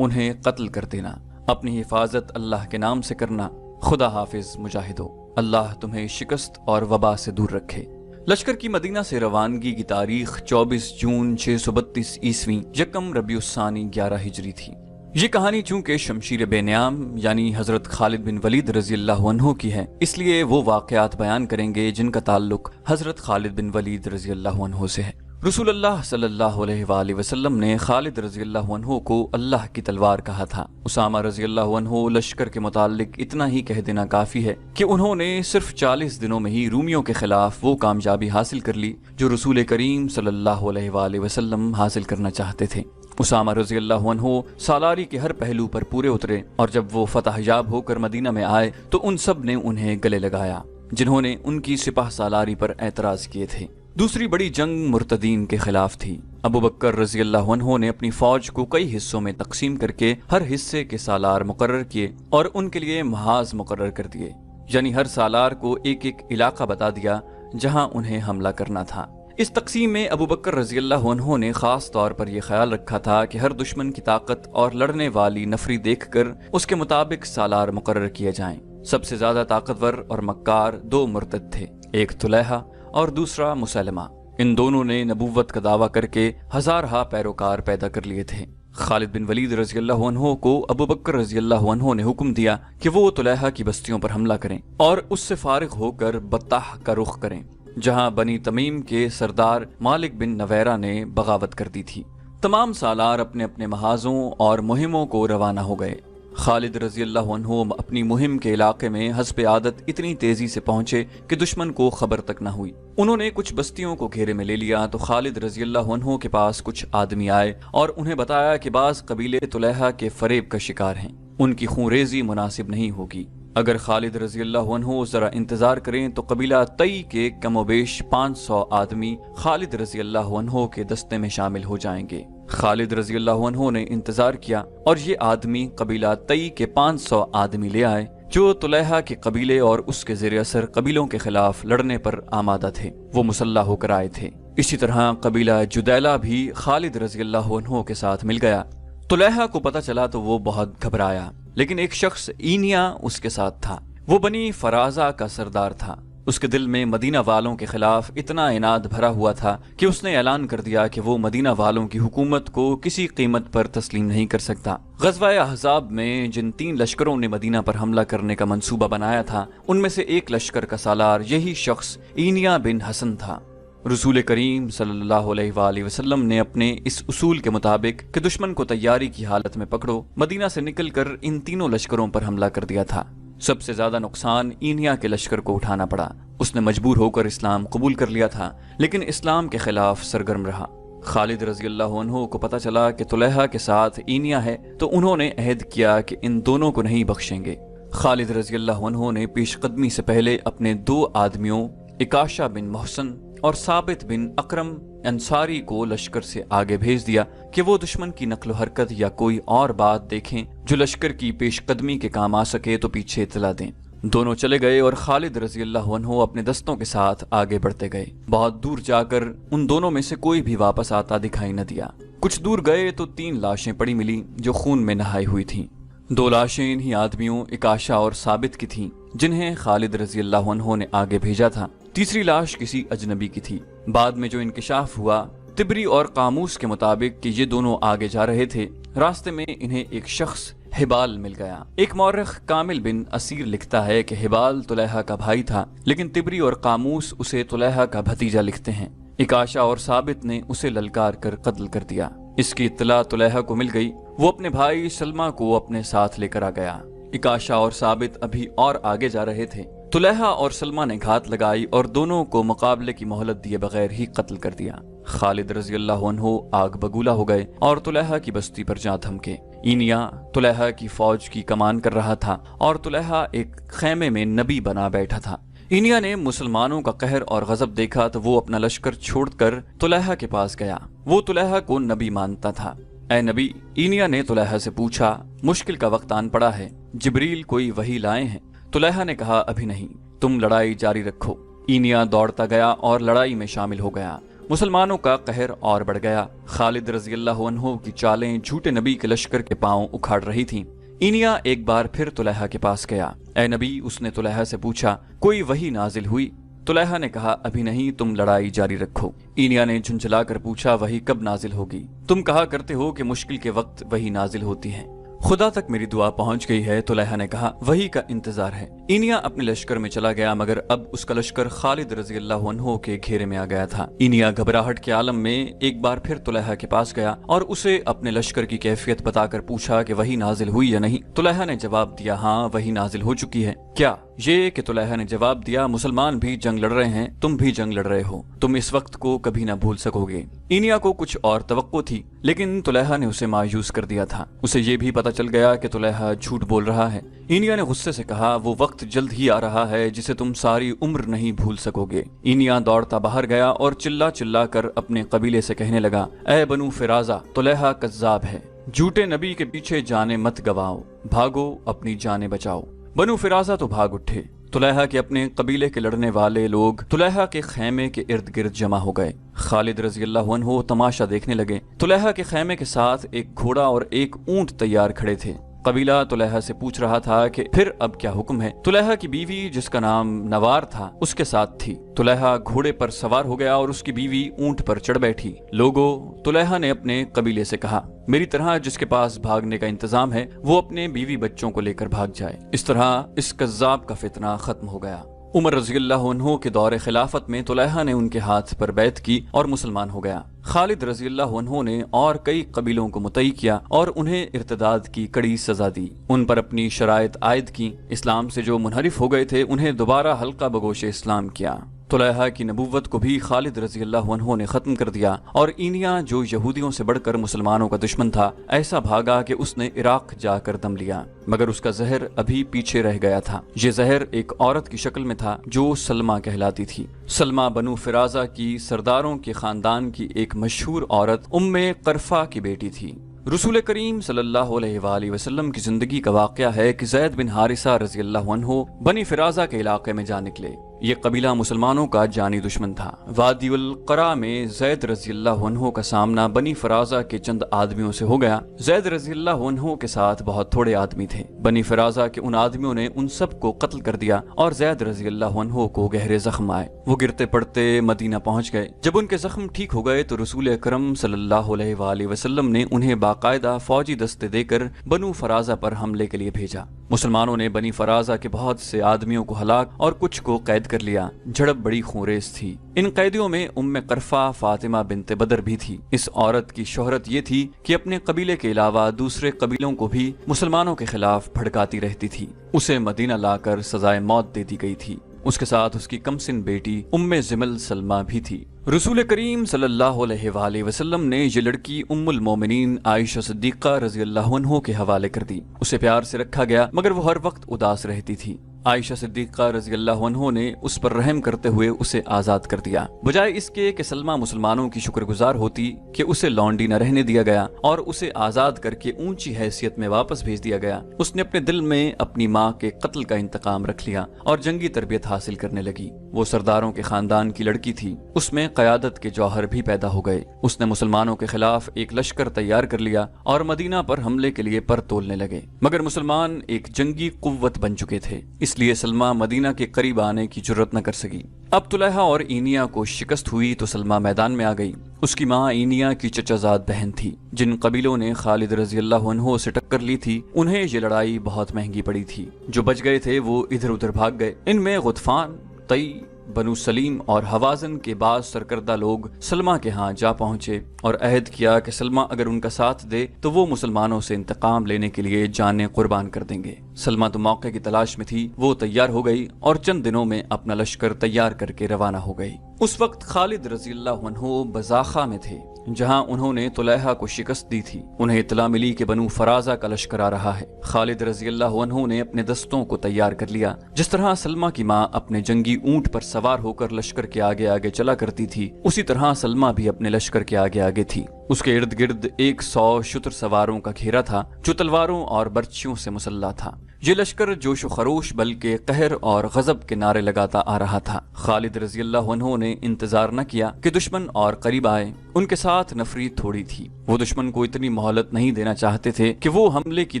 انہیں قتل کر دینا، اپنی حفاظت اللہ کے نام سے کرنا۔ خدا حافظ مجاہدو، اللہ تمہیں شکست اور وبا سے دور رکھے۔ لشکر کی مدینہ سے روانگی کی تاریخ 24 جون 632 عیسوی یکم ربیع الثانی 11 ہجری تھی۔ یہ کہانی چونکہ شمشیر بے نیام یعنی حضرت خالد بن ولید رضی اللہ عنہ کی ہے، اس لیے وہ واقعات بیان کریں گے جن کا تعلق حضرت خالد بن ولید رضی اللہ عنہ سے ہے۔ رسول اللہ صلی اللہ علیہ وآلہ وسلم نے خالد رضی اللہ عنہ کو اللہ کی تلوار کہا تھا۔ اسامہ رضی اللہ عنہ لشکر کے متعلق اتنا ہی کہہ دینا کافی ہے کہ انہوں نے صرف 40 دنوں میں ہی رومیوں کے خلاف وہ کامیابی حاصل کر لی جو رسول کریم صلی اللہ علیہ وآلہ وسلم حاصل کرنا چاہتے تھے۔ اسامہ رضی اللہ عنہ سالاری کے ہر پہلو پر پورے اترے، اور جب وہ فتح یاب ہو کر مدینہ میں آئے تو ان سب نے انہیں گلے لگایا جنہوں نے ان کی سپہ سالاری پر اعتراض کیے تھے۔ دوسری بڑی جنگ مرتدین کے خلاف تھی۔ ابو بکر رضی اللہ عنہ نے اپنی فوج کو کئی حصوں میں تقسیم کر کے ہر حصے کے سالار مقرر کیے اور ان کے لیے محاذ مقرر کر دیے، یعنی ہر سالار کو ایک ایک علاقہ بتا دیا جہاں انہیں حملہ کرنا تھا۔ اس تقسیم میں ابو بکر رضی اللہ عنہ نے خاص طور پر یہ خیال رکھا تھا کہ ہر دشمن کی طاقت اور لڑنے والی نفری دیکھ کر اس کے مطابق سالار مقرر کیے جائیں۔ سب سے زیادہ طاقتور اور مکار 2 مرتد تھے، ایک طلحہ اور دوسرا مسلمہ۔ ان دونوں نے نبوت کا دعویٰ کر کے ہزارہا پیروکار پیدا کر لیے تھے۔ خالد بن ولید رضی اللہ عنہ کو ابو بکر رضی اللہ عنہ نے حکم دیا کہ وہ طلحہ کی بستیوں پر حملہ کریں اور اس سے فارغ ہو کر بطح کا رخ کریں جہاں بنی تمیم کے سردار مالک بن نویرہ نے بغاوت کر دی تھی۔ تمام سالار اپنے اپنے محاذوں اور مہموں کو روانہ ہو گئے۔ خالد رضی اللہ عنہ اپنی مہم کے علاقے میں حسب عادت اتنی تیزی سے پہنچے کہ دشمن کو خبر تک نہ ہوئی۔ انہوں نے کچھ بستیوں کو گھیرے میں لے لیا تو خالد رضی اللہ عنہ کے پاس کچھ آدمی آئے اور انہیں بتایا کہ بعض قبیلے طلحہ کے فریب کا شکار ہیں، ان کی خونریزی مناسب نہیں ہوگی۔ اگر خالد رضی اللہ عنہ ذرا انتظار کریں تو قبیلہ تئی کے کم و بیش 500 آدمی خالد رضی اللہ عنہ کے دستے میں شامل ہو جائیں گے۔ خالد رضی اللہ عنہ نے انتظار کیا اور یہ آدمی قبیلہ تئی کے 500 آدمی لے آئے جو طلحہ کے قبیلے اور اس کے زیر اثر قبیلوں کے خلاف لڑنے پر آمادہ تھے۔ وہ مسلح ہو کر آئے تھے۔ اسی طرح قبیلہ جدیلہ بھی خالد رضی اللہ عنہ کے ساتھ مل گیا۔ طلحہ کو پتہ چلا تو وہ بہت گھبرایا، لیکن ایک شخص اینیا اس کے ساتھ تھا۔ وہ بنی فرازہ کا سردار تھا۔ اس کے دل میں مدینہ والوں کے خلاف اتنا عناد بھرا ہوا تھا کہ اس نے اعلان کر دیا کہ وہ مدینہ والوں کی حکومت کو کسی قیمت پر تسلیم نہیں کر سکتا۔ غزوہ احزاب میں جن 3 لشکروں نے مدینہ پر حملہ کرنے کا منصوبہ بنایا تھا، ان میں سے ایک لشکر کا سالار یہی شخص اینیا بن حسن تھا۔ رسول کریم صلی اللہ علیہ وآلہ وسلم نے اپنے اس اصول کے مطابق کہ دشمن کو تیاری کی حالت میں پکڑو، مدینہ سے نکل کر ان تینوں لشکروں پر حملہ کر دیا تھا۔ سب سے زیادہ نقصان اینیا کے لشکر کو اٹھانا پڑا۔ اس نے مجبور ہو کر اسلام قبول کر لیا تھا، لیکن اسلام کے خلاف سرگرم رہا۔ خالد رضی اللہ عنہ کو پتہ چلا کہ طلحہ کے ساتھ اینیا ہے تو انہوں نے عہد کیا کہ ان دونوں کو نہیں بخشیں گے۔ خالد رضی اللہ عنہ نے پیش قدمی سے پہلے اپنے 2 آدمیوں عکاشہ بن محسن اور ثابت بن اکرم انصاری کو لشکر سے آگے بھیج دیا کہ وہ دشمن کی نقل و حرکت یا کوئی اور بات دیکھیں جو لشکر کی پیش قدمی کے کام آ سکے تو پیچھے اطلاع دیں۔ دونوں چلے گئے اور خالد رضی اللہ عنہ اپنے دستوں کے ساتھ آگے بڑھتے گئے۔ بہت دور جا کر ان دونوں میں سے کوئی بھی واپس آتا دکھائی نہ دیا۔ کچھ دور گئے تو 3 لاشیں پڑی ملی جو خون میں نہائی ہوئی تھیں۔ 2 لاشیں انہی آدمیوں عکاشہ اور ثابت کی تھیں جنہیں خالد رضی اللہ عنہ نے آگے بھیجا تھا۔ تیسری لاش کسی اجنبی کی تھی۔ بعد میں جو انکشاف ہوا، طبری اور قاموس کے مطابق کہ یہ دونوں آگے جا رہے تھے، راستے میں انہیں ایک شخص ہبال مل گیا۔ ایک مورخ کامل بن اسیر لکھتا ہے کہ ہبال طلحہ کا بھائی تھا، لیکن طبری اور قاموس اسے طلحہ کا بھتیجا لکھتے ہیں۔ عکاشہ اور ثابت نے اسے للکار کر قتل کر دیا۔ اس کی اطلاع طلحہ کو مل گئی۔ وہ اپنے بھائی سلمہ کو اپنے ساتھ لے کر آ گیا۔ عکاشہ اور ثابت ابھی اور آگے جا رہے تھے۔ طلحہ اور سلمہ نے گھات لگائی اور دونوں کو مقابلے کی مہلت دیے بغیر ہی قتل کر دیا۔ خالد رضی اللہ عنہ آگ بگولا ہو گئے اور طلحہ کی بستی پر جا تھمکے۔ اینیا طلحہ کی فوج کی کمان کر رہا تھا اور طلحہ ایک خیمے میں نبی بنا بیٹھا تھا۔ اینیا نے مسلمانوں کا قہر اور غضب دیکھا تو وہ اپنا لشکر چھوڑ کر طلحہ کے پاس گیا۔ وہ طلحہ کو نبی مانتا تھا۔ اے نبی، اینیا نے طلحہ سے پوچھا، مشکل کا وقت آن پڑا ہے، جبریل کوئی وحی لائے ہیں؟ طلحہ نے کہا، ابھی نہیں، تم لڑائی جاری رکھو۔ اینیا دوڑتا گیا اور لڑائی میں شامل ہو گیا۔ مسلمانوں کا قہر اور بڑھ گیا۔ خالد رضی اللہ عنہ کی چالیں جھوٹے نبی کے لشکر کے پاؤں اکھاڑ رہی تھیں۔ اینیا ایک بار پھر طلحہ کے پاس گیا۔ اے نبی، اس نے طلحہ سے پوچھا، کوئی وحی نازل ہوئی؟ طلحہ نے کہا، ابھی نہیں، تم لڑائی جاری رکھو۔ اینیا نے جھنجھلا کر پوچھا، وحی کب نازل ہوگی؟ تم کہا کرتے ہو کہ مشکل کے وقت وحی نازل ہوتی ہے۔ خدا تک میری دعا پہنچ گئی ہے، طلحہ نے کہا، وحی کا انتظار ہے۔ اینیا اپنے لشکر میں چلا گیا، مگر اب اس کا لشکر خالد رضی اللہ عنہ کے گھیرے میں آ گیا تھا۔ اینیا گھبراہٹ کے عالم میں ایک بار پھر طلحہ کے پاس گیا اور اسے اپنے لشکر کی کیفیت بتا کر پوچھا کہ وحی نازل ہوئی یا نہیں۔ طلحہ نے جواب دیا، ہاں وحی نازل ہو چکی ہے۔ کیا؟ یہ کہ طلحہ نے جواب دیا، مسلمان بھی جنگ لڑ رہے ہیں، تم بھی جنگ لڑ رہے ہو، تم اس وقت کو کبھی نہ بھول سکو گے۔ اینیا کو کچھ اور توقع تھی، لیکن طلحہ نے اسے مایوس کر دیا تھا۔ اسے یہ بھی پتا چل گیا کہ طلحہ جھوٹ بول رہا ہے۔ اینیا نے غصے سے کہا، وہ وقت جلد ہی آ رہا ہے جسے تم ساری عمر نہیں بھول سکو گے۔ اینیا دوڑتا باہر گیا اور چلا چلا کر اپنے قبیلے سے کہنے لگا، اے بنو فرازہ، طلحہ کذاب ہے، جھوٹے نبی کے پیچھے جانیں مت گواؤ، بھاگو اپنی جانیں بچاؤ۔ بنو فرازہ تو بھاگ اٹھے۔ طلحہ کے اپنے قبیلے کے لڑنے والے لوگ طلحہ کے خیمے کے ارد گرد جمع ہو گئے۔ خالد رضی اللہ عنہ تماشا دیکھنے لگے۔ طلحہ کے خیمے کے ساتھ ایک گھوڑا اور ایک اونٹ تیار کھڑے تھے۔ قبیلہ طلحہ سے پوچھ رہا تھا کہ پھر اب کیا حکم ہے؟ طلحہ کی بیوی جس کا نام نوار تھا اس کے ساتھ تھی۔ طلحہ گھوڑے پر سوار ہو گیا اور اس کی بیوی اونٹ پر چڑھ بیٹھی۔ لوگوں، طلحہ نے اپنے قبیلے سے کہا، میری طرح جس کے پاس بھاگنے کا انتظام ہے وہ اپنے بیوی بچوں کو لے کر بھاگ جائے۔ اس طرح اس کذاب کا فتنہ ختم ہو گیا۔ عمر رضی اللہ عنہ کے دور خلافت میں طلحہ نے ان کے ہاتھ پر بیعت کی اور مسلمان ہو گیا۔ خالد رضی اللہ عنہ نے اور کئی قبیلوں کو مطیع کیا اور انہیں ارتداد کی کڑی سزا دی۔ ان پر اپنی شرائط عائد کی۔ اسلام سے جو منحرف ہو گئے تھے انہیں دوبارہ حلقہ بگوش اسلام کیا۔ طلحہ کی نبوت کو بھی خالد رضی اللہ عنہ نے ختم کر دیا، اور اینیا جو یہودیوں سے بڑھ کر مسلمانوں کا دشمن تھا ایسا بھاگا کہ اس نے عراق جا کر دم لیا، مگر اس کا زہر ابھی پیچھے رہ گیا تھا۔ یہ زہر ایک عورت کی شکل میں تھا جو سلمہ کہلاتی تھی۔ سلمہ بنو فرازہ کی سرداروں کے خاندان کی ایک مشہور عورت ام قرفہ کی بیٹی تھی۔ رسول کریم صلی اللہ علیہ وآلہ وسلم کی زندگی کا واقعہ ہے کہ زید بن حارثہ رضی اللہ عنہ بنی فرازہ کے علاقے میں جا نکلے۔ یہ قبیلہ مسلمانوں کا جانی دشمن تھا۔ وادی القرا میں زید رضی اللہ عنہ کا سامنا بنی فرازہ کے چند آدمیوں سے ہو گیا۔ زید رضی اللہ عنہ کے ساتھ بہت تھوڑے آدمی تھے۔ بنی فرازہ کے ان آدمیوں نے ان سب کو قتل کر دیا اور زید رضی اللہ عنہ کو گہرے زخم آئے۔ وہ گرتے پڑتے مدینہ پہنچ گئے۔ جب ان کے زخم ٹھیک ہو گئے تو رسول اکرم صلی اللہ علیہ وآلہ وسلم نے انہیں باقاعدہ فوجی دستے دے کر بنو فرازہ پر حملے کے لیے بھیجا۔ مسلمانوں نے بنی فرازہ کے بہت سے آدمیوں کو ہلاک اور کچھ کو قید کر لیا۔ جھڑپ بڑی خونریز تھی۔ ان قیدیوں میں ام قرفہ فاطمہ بنت بدر بھی تھی۔ اس عورت کی شہرت یہ تھی کہ اپنے قبیلے کے علاوہ دوسرے قبیلوں کو بھی مسلمانوں کے خلاف بھڑکاتی رہتی تھی۔ اسے مدینہ لا کر سزائے موت دے دی گئی تھی۔ اس کے ساتھ اس کی کمسن بیٹی ام زمل سلمہ بھی تھی۔ رسول کریم صلی اللہ علیہ وآلہ وسلم نے یہ لڑکی ام المومنین عائشہ صدیقہ رضی اللہ عنہ کے حوالے کر دی۔ اسے پیار سے رکھا گیا مگر وہ ہر وقت اداس رہتی تھی۔ عائشہ صدیقہ رضی اللہ عنہ نے اس پر رحم کرتے ہوئے اسے آزاد کر دیا، بجائے اس کے کہ سلمہ مسلمانوں کی شکر گزار ہوتی کہ اسے لونڈی نہ رہنے دیا گیا اور اسے آزاد کر کے اونچی حیثیت میں واپس بھیج دیا گیا۔ اس نے اپنے دل میں اپنی ماں کے قتل کا انتقام رکھ لیا اور جنگی تربیت حاصل کرنے لگی۔ وہ سرداروں کے خاندان کی لڑکی تھی، اس میں قیادت کے جوہر بھی پیدا ہو گئے۔ اس نے مسلمانوں کے خلاف ایک لشکر تیار کر لیا اور مدینہ پر حملے کے لیے پر تولنے لگے، مگر مسلمان ایک جنگی قوت بن چکے تھے، اس لیے سلمہ مدینہ کے قریب آنے کی جرت نہ کر سکی۔ اب طلحہ اور اینیا کو شکست ہوئی تو سلمہ میدان میں آ گئی۔ اس کی ماں اینیا کی چچا زاد بہن تھی۔ جن قبیلوں نے خالد رضی اللہ عنہ سے ٹکر لی تھی انہیں یہ لڑائی بہت مہنگی پڑی تھی۔ جو بچ گئے تھے وہ ادھر ادھر بھاگ گئے۔ ان میں غطفان، طی، بنو سلیم اور حوازن کے بعض سرکردہ لوگ سلمہ کے ہاں جا پہنچے اور عہد کیا کہ سلمہ اگر ان کا ساتھ دے تو وہ مسلمانوں سے انتقام لینے کے لیے جانیں قربان کر دیں گے۔ سلمہ تو موقع کی تلاش میں تھی، وہ تیار ہو گئی اور چند دنوں میں اپنا لشکر تیار کر کے روانہ ہو گئی۔ اس وقت خالد رضی اللہ عنہ بزاخہ میں تھے جہاں انہوں نے طلحہ کو شکست دی تھی۔ انہیں اطلاع ملی کہ بنو فرازہ کا لشکر آ رہا ہے۔ خالد رضی اللہ عنہ نے اپنے دستوں کو تیار کر لیا۔ جس طرح سلمہ کی ماں اپنے جنگی اونٹ پر سوار ہو کر لشکر کے آگے آگے چلا کرتی تھی، اسی طرح سلمہ بھی اپنے لشکر کے آگے آگے تھی۔ اس کے ارد گرد 100 شتر سواروں کا گھیرا تھا جو تلواروں اور برچھیوں سے مسلح تھا۔ یہ لشکر جوش و خروش بلکہ قہر اور غضب کے نعرے لگاتا آ رہا تھا۔ خالد رضی اللہ عنہ نے انتظار نہ کیا کہ دشمن اور قریب آئے۔ ان کے ساتھ نفری تھوڑی تھی۔ وہ دشمن کو اتنی مہلت نہیں دینا چاہتے تھے کہ وہ حملے کی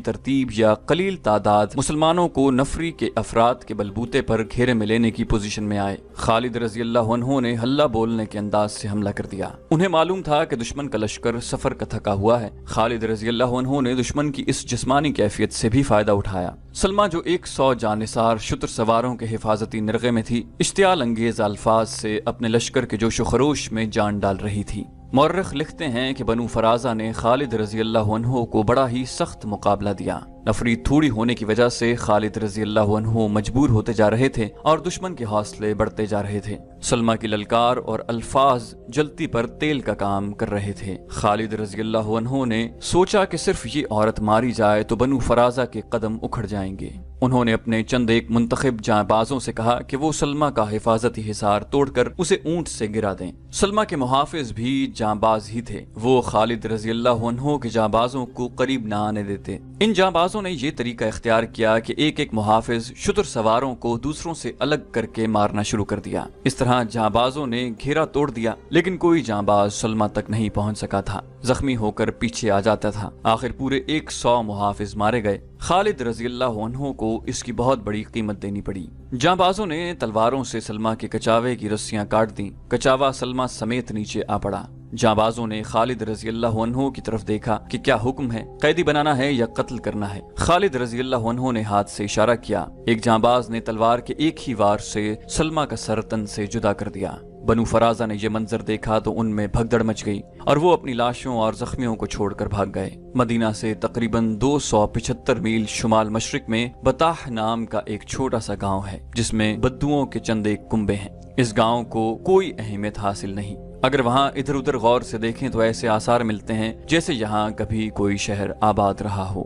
ترتیب یا قلیل تعداد مسلمانوں کو نفری کے افراد کے بلبوتے پر گھیرے میں لینے کی پوزیشن میں آئے۔ خالد رضی اللہ عنہ نے ہلہ بولنے کے انداز سے حملہ کر دیا۔ انہیں معلوم تھا کہ دشمن کا لشکر سفر کا تھکا ہوا ہے۔ خالد رضی اللہ عنہ نے دشمن کی اس جسمانی کیفیت سے بھی فائدہ اٹھایا۔ سلمہ جو 100 جانثار شتر سواروں کے حفاظتی نرغے میں تھی، اشتعال انگیز الفاظ سے اپنے لشکر کے جوش و خروش میں جان ڈال رہی تھی۔ مورخ لکھتے ہیں کہ بنو فرازہ نے خالد رضی اللہ عنہ کو بڑا ہی سخت مقابلہ دیا۔ نفری تھوڑی ہونے کی وجہ سے خالد رضی اللہ عنہ مجبور ہوتے جا رہے تھے اور دشمن کے حوصلے بڑھتے جا رہے تھے۔ سلمہ کی للکار اور الفاظ جلتی پر تیل کا کام کر رہے تھے۔ خالد رضی اللہ عنہ نے سوچا کہ صرف یہ عورت ماری جائے تو بنو فرازہ کے قدم اکھڑ جائیں گے۔ انہوں نے اپنے چند ایک منتخب جاں بازوں سے کہا کہ وہ سلمہ کا حفاظتی حصار توڑ کر اسے اونٹ سے گرا دیں۔ سلمہ کے محافظ بھی جاں باز ہی تھے۔ وہ خالد رضی اللہ عنہ کے جاں بازوں کو قریب نہ آنے دیتے۔ ان جاں بازوں نے یہ طریقہ اختیار کیا کہ ایک ایک محافظ شتر سواروں کو دوسروں سے الگ کر کے مارنا شروع کر دیا۔ اس طرح جاں بازوں نے گھیرا توڑ دیا، لیکن کوئی جاں باز سلمہ تک نہیں پہنچ سکا تھا۔ زخمی ہو کر پیچھے آ جاتا تھا۔ آخر پورے 100 محافظ مارے گئے۔ خالد رضی اللہ عنہ کو اس کی بہت بڑی قیمت دینی پڑی۔ جاں بازوں نے تلواروں سے سلمہ کے کچاوے کی رسیاں کاٹ دیں۔ کچاوا سلمہ سمیت نیچے آ پڑا۔ جاں بازوں نے خالد رضی اللہ عنہ کی طرف دیکھا کہ کیا حکم ہے، قیدی بنانا ہے یا قتل کرنا ہے۔ خالد رضی اللہ عنہ نے ہاتھ سے اشارہ کیا۔ ایک جاں باز نے تلوار کے ایک ہی وار سے سلمہ کا سر تن سے جدا کر دیا۔ بنو فرازہ نے یہ منظر دیکھا تو ان میں بھگدڑ مچ گئی اور وہ اپنی لاشوں اور زخمیوں کو چھوڑ کر بھاگ گئے۔ مدینہ سے تقریباً 275 میل شمال مشرق میں بطاح نام کا ایک چھوٹا سا گاؤں ہے جس میں بدوؤں کے چند ایک کنبے ہیں۔ اس گاؤں کو کوئی اہمیت حاصل نہیں۔ اگر وہاں ادھر ادھر غور سے دیکھیں تو ایسے آثار ملتے ہیں جیسے یہاں کبھی کوئی شہر آباد رہا ہو۔